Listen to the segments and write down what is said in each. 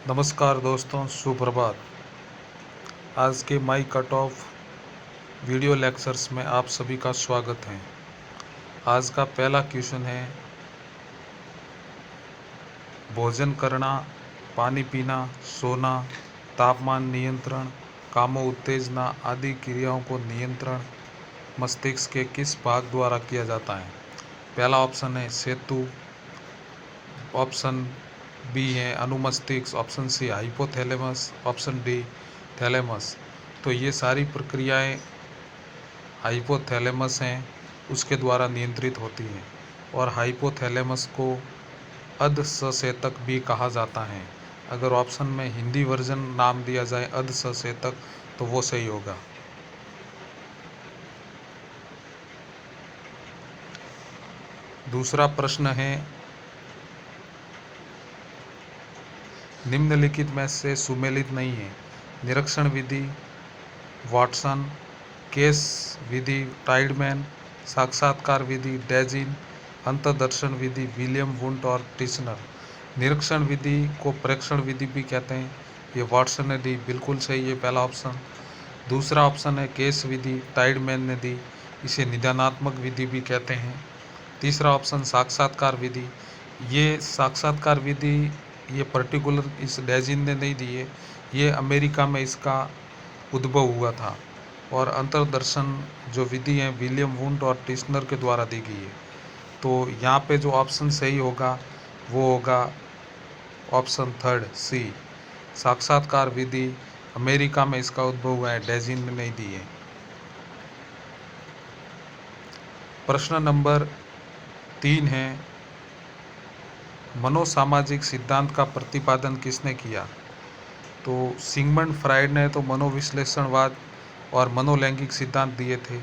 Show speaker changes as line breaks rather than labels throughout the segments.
नमस्कार दोस्तों, सुप्रभात। आज के माई कट ऑफ वीडियो लेक्चर्स में आप सभी का स्वागत है। आज का पहला क्वेश्चन है, भोजन करना, पानी पीना, सोना, तापमान नियंत्रण, कामो उत्तेजना आदि क्रियाओं को नियंत्रण मस्तिष्क के किस भाग द्वारा किया जाता है? पहला ऑप्शन है सेतु, ऑप्शन बी है अनुमस्तिष्क, option C hypothalamus, option D thalamus. तो ये सारी प्रक्रियाएं हाइपोथैलेमस हैं, उसके द्वारा नियंत्रित होती हैं और हाइपोथैलेमस को अधसचेतक भी कहा जाता है। अगर ऑप्शन में हिंदी वर्जन नाम दिया जाए अधसचेतक तो वो सही होगा। दूसरा प्रश्न है, निम्नलिखित में से सुमेलित नहीं है? निरीक्षण विधि वाटसन, केस विधि टाइडमैन, साक्षात्कार विधि डेजिन, अंतर्दर्शन विधि विलियम वुंट और टिश्नर। निरीक्षण विधि को प्रेक्षण विधि भी कहते हैं, ये वाटसन ने दी, बिल्कुल सही है पहला ऑप्शन। दूसरा ऑप्शन है केस विधि, टाइडमैन ने दी, इसे निदानात्मक विधि भी कहते हैं। तीसरा ऑप्शन साक्षात्कार विधि, ये साक्षात्कार विधि ये पर्टिकुलर इस डेजिन ने नहीं दी है, ये अमेरिका में इसका उद्भव हुआ था। और अंतर्दर्शन जो विधि है विलियम वुंट और टिश्नर के द्वारा दी गई है। तो यहाँ पे जो ऑप्शन सही होगा वो होगा ऑप्शन थर्ड सी, साक्षात्कार विधि अमेरिका में इसका उद्भव हुआ है, डेजिन ने नहीं दी है। प्रश्न नंबर 3 है, मनोसामाजिक सिद्धांत का प्रतिपादन किसने किया? तो सिगमंड फ्राइड ने तो मनोविश्लेषणवाद और मनोलैंगिक सिद्धांत दिए थे।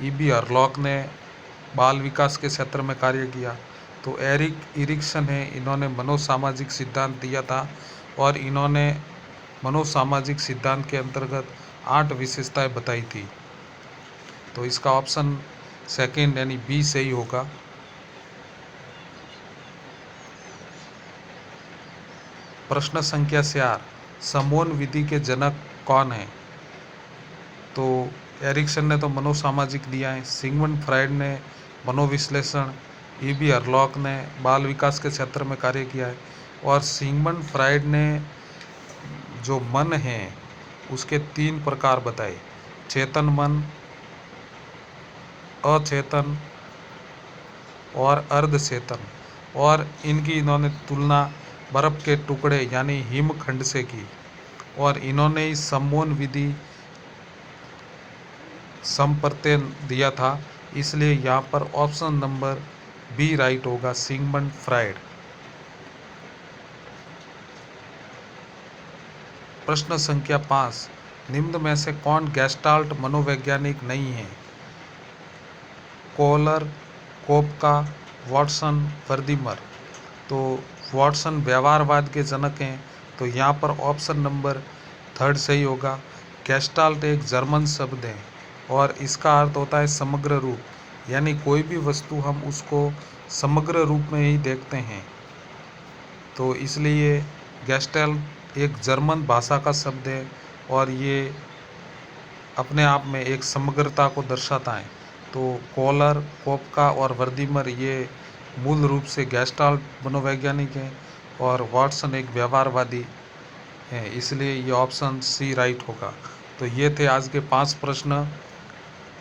ईबी हरलॉक ने बाल विकास के क्षेत्र में कार्य किया। तो एरिक इरिक्सन है, इन्होंने मनोसामाजिक सिद्धांत दिया था और इन्होंने मनोसामाजिक सिद्धांत के अंतर्गत 8 विशेषताएं बताई थी। तो इसका ऑप्शन सेकंड यानी बी सही होगा। प्रश्न संख्या 4, समोन विधि के जनक कौन है? तो एरिक्सन ने तो मनोसामाजिक दिया है, सिगमंड फ्राइड ने मनोविश्लेषण, ईबी हरलॉक ने बाल विकास के क्षेत्र में कार्य किया है। और सिगमंड फ्राइड ने जो मन है उसके 3 प्रकार बताए, चेतन मन, अचेतन और अर्धचेतन। और इनकी इन्होंने तुलना बर्फ के टुकड़े यानी हिमखंड से की और इन्होंने इस समोन विधि संप्रत्यय दिया था, इसलिए यहाँ पर ऑप्शन नंबर बी राइट होगा, सिगमंड फ्राइड। प्रश्न संख्या 5, निम्न में से कौन गेस्टाल्ट मनोवैज्ञानिक नहीं है? Kohler, Koffka, Watson, Wertheimer. तो वाटसन व्यवहारवाद के जनक हैं, तो यहाँ पर ऑप्शन नंबर थर्ड सही होगा। गेस्टाल्ट एक जर्मन शब्द है और इसका अर्थ होता है समग्र रूप, यानी कोई भी वस्तु हम उसको समग्र रूप में ही देखते हैं। तो इसलिए गेस्टाल्ट एक जर्मन भाषा का शब्द है और ये अपने आप में एक समग्रता को दर्शाता है। तो कोहलर, कोपका और वर्दीमर ये मूल रूप से गेस्टाल्ट मनोवैज्ञानिक हैं और वाटसन एक व्यवहारवादी है, इसलिए ये ऑप्शन सी राइट होगा। तो ये थे आज के 5 प्रश्न।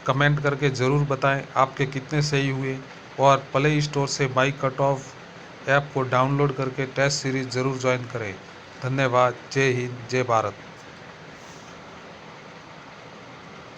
कमेंट करके ज़रूर बताएं आपके कितने सही हुए और प्ले स्टोर से माई कट ऑफ ऐप को डाउनलोड करके टेस्ट सीरीज ज़रूर ज्वाइन करें। धन्यवाद। जय हिंद, जय भारत।